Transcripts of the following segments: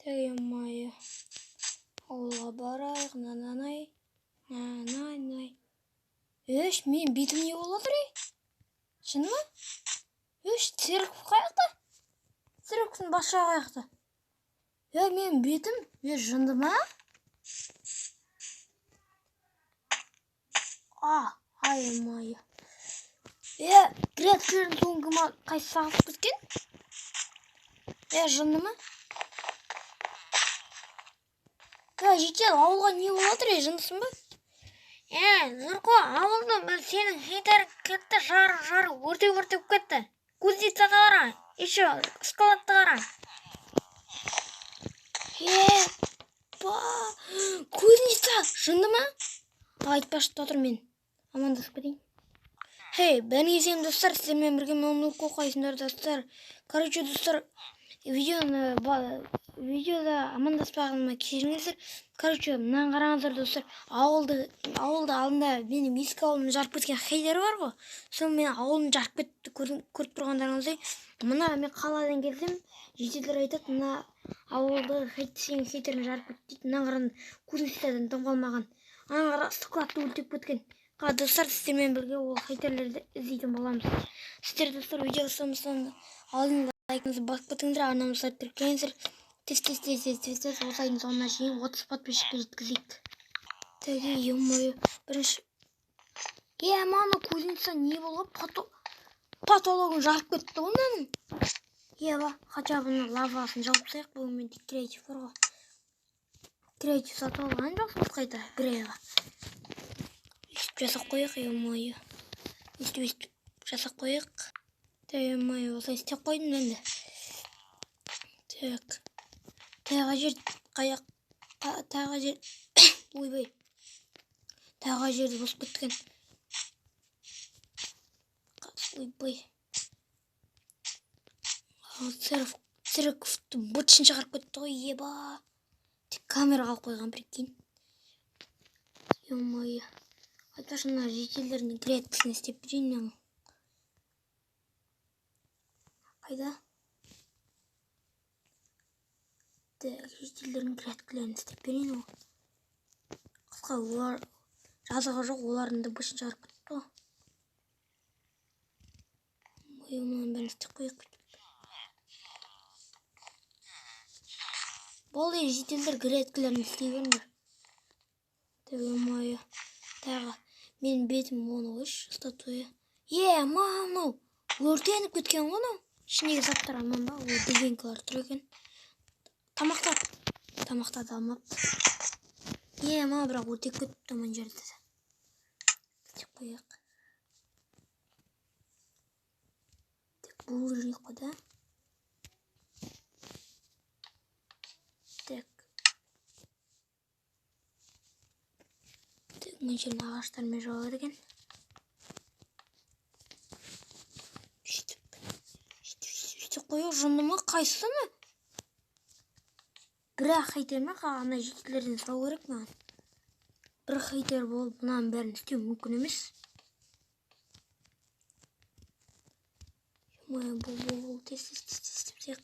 Тәймайы. Ауылға барайық, нанай. Өш, мен бетім не болады рей? Шыны ма? Өш, цирк қаяқта? Цирктің башы қаяқта? Мен бетім, жынды ма? Аймайы. Грецкілердің соңғыма қайсы сағып біткен? Жынды ма? Жетел, ауылға не болады рей, жындысың ба? Нұрқо, ауылды бір сенің хейтерің кетті, жары өртеп кетті. Кузнецаға қара, еще складты қара. Кузнеца, жынды ма? Айтпашы татыр мен. Амандасып кетейін. Бәрін есем достар, сіздермен бірге мен Нұрқо, қайсыңдар достар. Короче, достар, видеода амандаспағаныма кешіріңіздер. Короче, мынаны қараңыздар достар. Ауылда алдында менің ескі ауылымның жарып кеткен хейтері бар ғой. Сол мен ауылым жарып кетті көріп тұрғандарыңыздай. Мына мен қаладан келсем, жетелер айтады, мына ауылды хейтерін жарып кетті дейді. Мынаны қараңыз, кузнецтардан тым қалмаған. Мынаны қараңыз, складты өлтеп кеткен. Достар, сіздермен бірге ол хейтерлерді іздейтін боламыз. Сіздер достар, видео ұстамыстан алдын лайкыңызды басып кетіңіздер, арнамызға тіркеліңіздер. Тез осы айдың соңына шейін 30 подписчикке жеткізейік. Ё-моё, бірінші. Мана кузнеца не болып потологын жарып кетті ғой менің. Хотя бы лавасын жауып тастайық, бүгін мен тек креатив бар ғой. Креатив сатып алған жоқсыз қайта грейға. Өйстіп жасап қойық, ё-моё. Өйстіп жасап қойық. Ё-моё, осылай істеп қойдым енді. Тағы жер, тағы жер, ойбай, тағы жерді босып кеткен. Ойбай. Цирковты бытшын шығарып кетті ғой, еба. Тек камераға алып қойған, прикинь. Ё-моё. Айтпашына жетелердің креаткісін істеп берейін мен. Қайда? Жетелердің креаткілерін істеп берейін ол. Қысқа олар жазығы жоқ, олардың да бытшын шығарып кетті ғой. Мұның бәрін істеп қойық. Болды, жетелдер креаткілерін істей беріңдер. Ё-моё. Тағы менің бетім оны қойшы, статуя. Мынау өртеніп кеткен ғой мынау. Ішіндегі заттар аман ба? Ол дегенкалар тұр екен. Тамақтарды алмапты. Мына бірақ өртеп кетіпті аман жерді. Істеп қойық. Тек бұл жиық қой да. Мен жерін ағаштармен жауады екен. Сөйтіп қойық, жынды ма? Қайсысы ма? Бір-ақ хейтер ме? Ана жетелерден сұрау керек маған. Бір хейтер болып, бұнан бәрін істеу мүмкін емес. Бұл тез істепсек.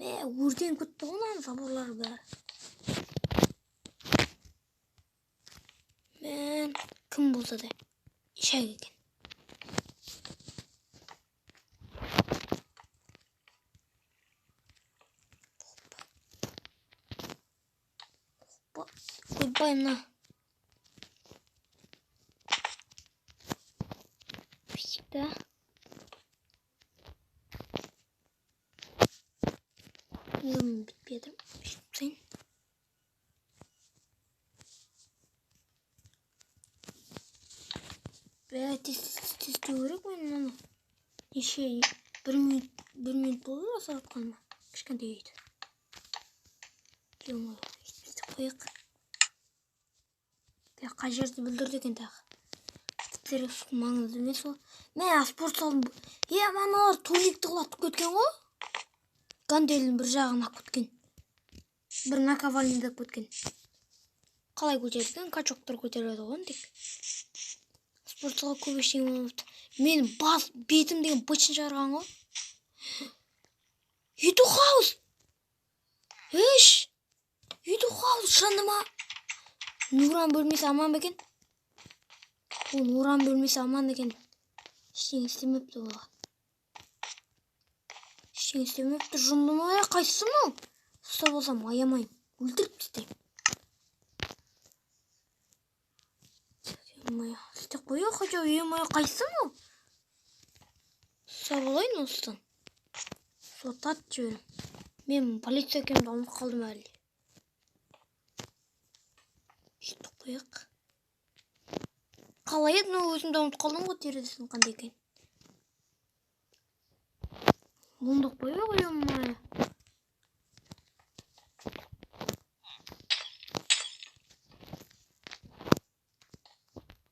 Өрден көтті ғынан заборлар бәрі. Кім болса да шәк екен. Ойбай мына. Да. Бітпеді. Шыпсайын. Тез көрек мен мұны. Неше, бір минут болды да сағатқаныма. Кішкентай еді. Ё-моё, істеп қойық. Қай жерді білдірді екен тағы. Цирк маңызды емес ол. Мен спорт салдым. Маналар турникті құлатып кеткен ғой. Ганделдің бір жағын ақ кеткен. Бір наковальныйды кеткен. Қалай көтерген? Качоктар көтереді ғой тек. Спортсалға көп ештеңе болмапты. Мен бетім деген бытшын шығарған ғой. YouTube House. Eş. YouTube House жаныма. Нуран бөлмесі аман бекен. Ол Нуран бөлмесі аман екен. Ештеңе істемепті оған. Ештеңе істемепті жындым ая қайсың ол? Ұстап болсам аямайым. Өлтіріп тастаймын. Істеп қойы хотя емая қайсың ол? Ұстап алайын осыдан. Сотат жіберім. Мен полиция екенімді ұмытып қалдым әлі. Сөйтіп қояйық. Қалай еді, өзімді ұмытып қалдым ғой терезесінің қандай екен. Ондық қояйық емая.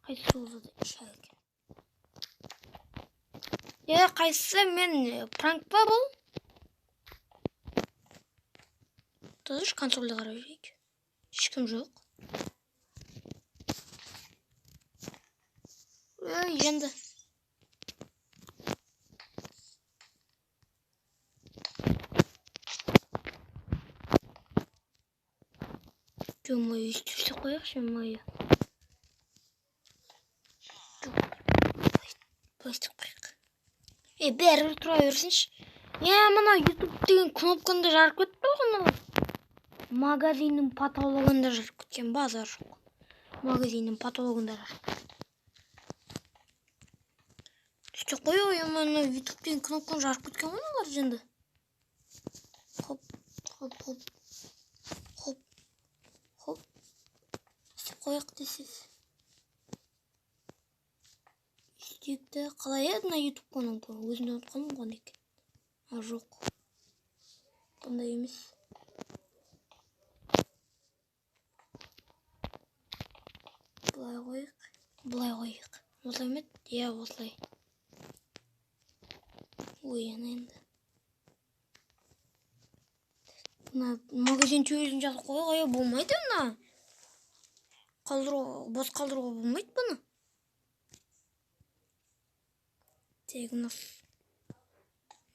Қайсы олды да шай екен. Қайсы мен пранк па бұл? Тоже консольді қарап жүрейік. Ешкім жоқ. Енді. Жомай үстіп қояқшы мойы. Бастық қойық. Бәрі тұра берсінші. Мына YouTube деген кнопканы жарып кетті ғой. Магазиннің потологында жарып кеткен базар жоқ. Магазиннің потологында жарып кеткен. Сөйтіп қойық, мына YouTube деген кнопканы жарып кеткен ғой олар жынды. Хоп. Сөйтіп қойық десіз. Сөйтіпті қалай еді мына YouTube кнопканы өзімді ұмытқаным қандай екен. Жоқ. Бұндай емес. Бұлай қойық. Осылай ме? Осылай. Ана енді. Магазин төбесін жазып қойық. Болмайды мына. Бос қалдыруға болмайды бұны. Тек у нас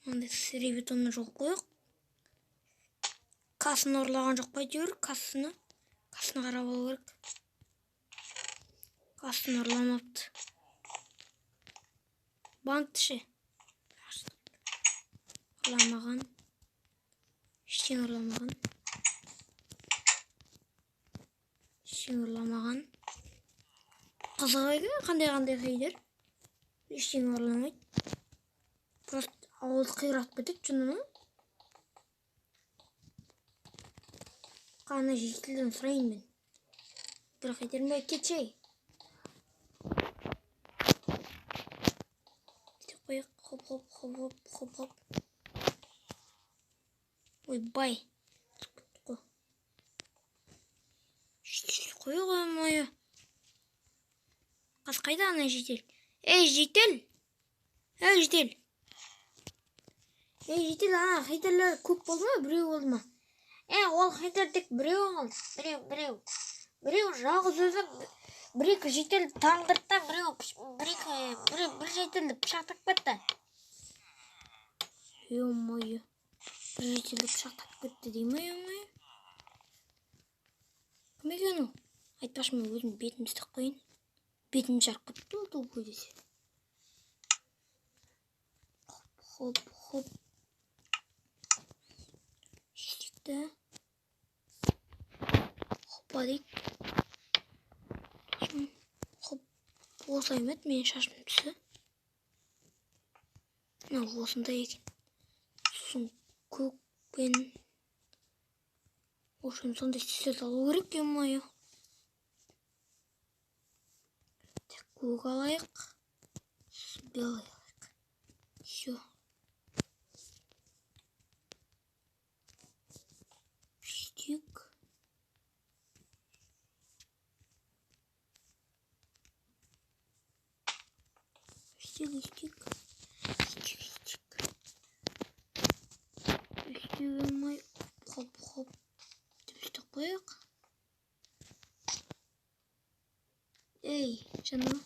мынандай сірей бетонны жоқ қойық. Кассаны ұрлаған жоқ па әйтеуір. Кассаны қарап алу керек. Кассаны ұрламапты. Банкті ше. Ұрламаған. Ештен ұрламаған. Қызық екен қандай хейдер. Ештен ұрламайды. Просто ауылды қиратып кетеді жынымы. Қаны жетілден сұрайын мен. Бірақ етерін бәй кетшей. Қойық, хоп. Ойбай. Қойық оймайы. Қас қайда ана жетел? Жетел. Жетел, ана хейтерлер көп болды ма? Біреу болды ма? Ол хейтер тек біреу болды. Біреу жалғыз өзі бір-екі жетел таңдыртта, бір жетелді пышақтап кетті. Ё-мойы. Бір жетелді пышақтап кетті деймі, ё-мойы? Кім екен ол? Айтпашы мен өзім бетімді істеп қойын. Бетім жарып кетті ол толпой десе. Хоп. Жетекті. Хоппа дейік. Хоп. Осылай емет менің шашым түсі. Осындай екен. Сосын көкпен. Ошын сондай стилет алу керек ё-мойы. Көк алайық. Белый алайық. Всё. Штик. Ё-мойы. Хоп. Сөйтіп қойық. Жаным.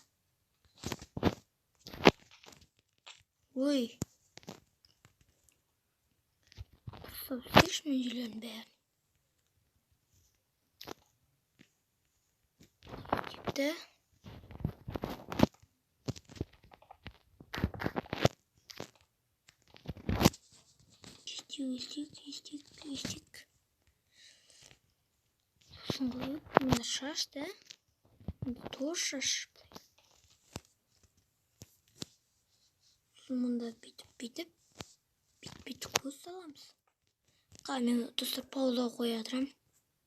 Ой. Тастап істейікші мен жерлердің бәрін. Тіпті. Естек. Сосын қойып, мұнда шаш, да? Мұнда тоже шаш. Сосын мұнда бүйтіп көз саламыз. Мен достар пауза қоя тұрам.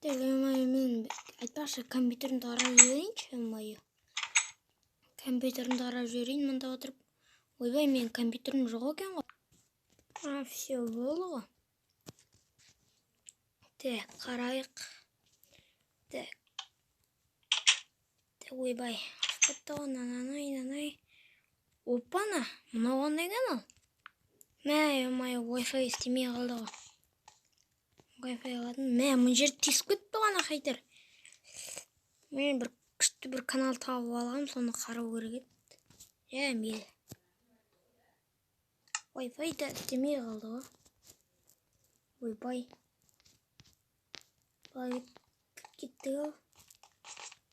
Мен айтпақшы компьютерімді қарап жіберейінші, компьютерімді қарап жіберейін мұнда отырып. Ойбай, мен компьютерім жоқ екен ғой. Все болды ғой. Так, қарайық. Так. Ойбай, аспатта ғой, нанай. Опана, мынау қандай канал? Мә, Wi-Fi істемей қалды ғой. Wi-Fi аладым. Мұн жер тесіп кетті ғана қайтыр. Мен бір күшті бір канал тауып алғам, соны қарау керек еді. Мейлі. Wi-Fi да істемей қалды ғой. Ойбай. Былай кетті ғой.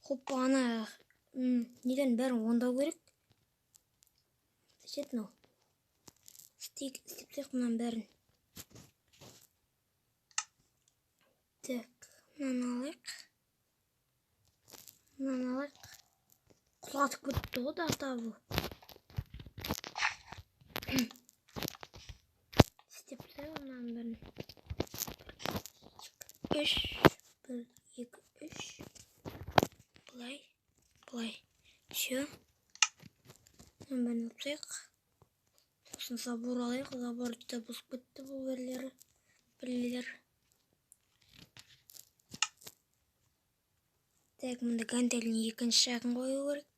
Хоп, ана неден бәрін ондау керек. Сет мынау. Істепсек мұнан бәрін. Так, мынаны алайық. Құлатып кетті ғой дата бұл. Істепсек мұнан бәрін. 3, 1, 2, 3. Былай. Все. Мұнан бәрін ұпсайық. Сосын забор алайық. Забор жүті бұзып кетті бұл бірлер. Так, мұнда гантелін екінші жағын қою керек.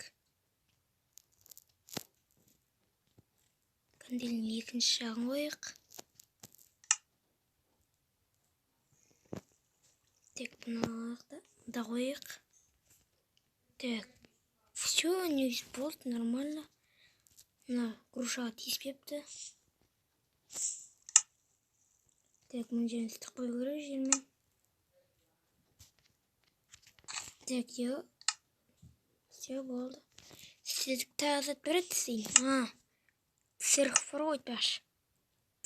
Гантелін екінші жағын қойық. Так, бұны алайық да қойық. Так, все, негіз болды, нормально. Мына грушаға тиіспепті. Так, мұн жерін істік қой көрек жермен. Так, все болды. Сіздік тағызат береді дейін. Цирк бар ғой баш.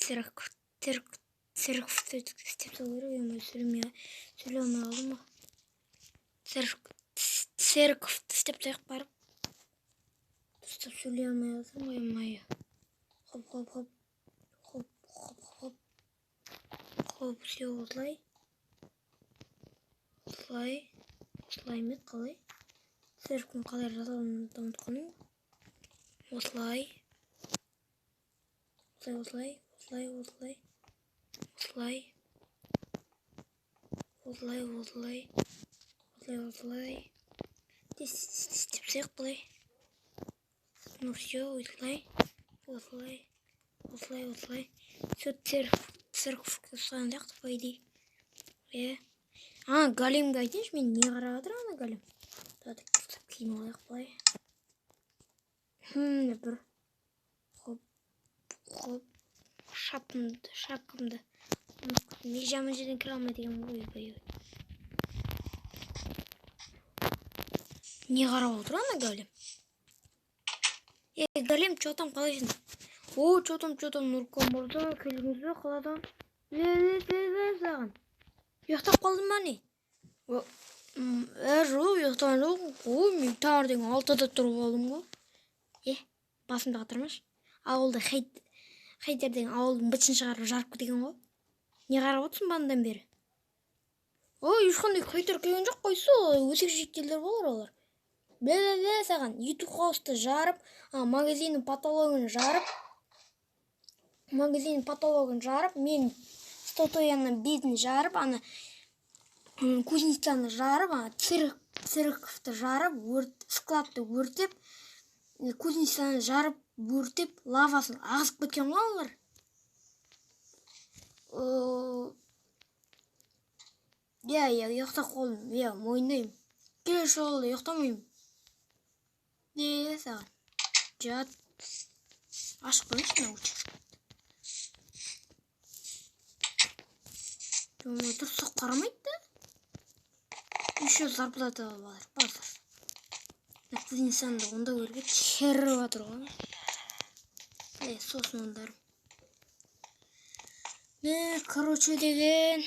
Цирк істеп сол керек, сөйлемей алдым ғой. Цирк істеп таяқ барып. Тұстап сөйлемей алдым ғой. Хоп, все осылай. Осылай ме қалай? Цирктің қалай жасалуын ұмытқаным. Осылай. Істепсек бұлай. Ну все, осылай. Все, цирк ұстаған жақты, по идее. Галимге айтайыншы, мен не қарап жатыр ана галим? Киім алайық былай. Бір шапкамды. Не жаман жерден кіре алмай деген ғой. Не қарап отыр ана галим? Галим, чо там қалайсың? Чо там, Нұрқан мырза, келіңіз бе қаладан? Саған. Ұйықтап қалдым ба не? Жоқ, ұйықтаған жоқ. Мен таңертең 6-да тұрып алдым ғой. Басымда қатырмаш. Ауылда Хайтерден ауылдың бітшін шығарып жарып кетеген ғой. Не қарап отырсың бандан бері? Ешқандай Хайтер келген жоқ қойсы, өсек жүйттелер болар олар. Бе саған, YouTube хаусты жарып, магазиннің патологын жарып, мен статуяны бетін жарып, кузницаны жарып, цирковты жарып, складты өртеп, кузницаны жарып, өртеп, лавасын ағызып кеткен ғой олар. Ұйықтап қалдым, мойындаймын. Келесі жолы ұйықтамаймын. Саған. Жат. Ашық қойыңшы мен учаске. Дұрыстап қарамайды да. Еще зарплата бар. Базар. Нәтижесінде санда онда өрге черіп жатыр ғой. Сосын ондар. Короче деген.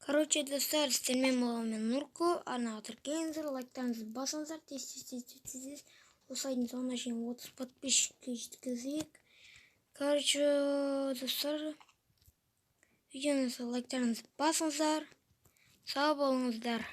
Короче, достар, сіздермен болған мен Нұрку. Арнаға тіркеліңіздер, лайктарыңызды басыңыздар. Тез. Осы айдың соңына шейін 30 подписчикке жеткізейік. Короче, достар, видеоңызға лайктарыңызды басыңыздар. Сау болыңыздар.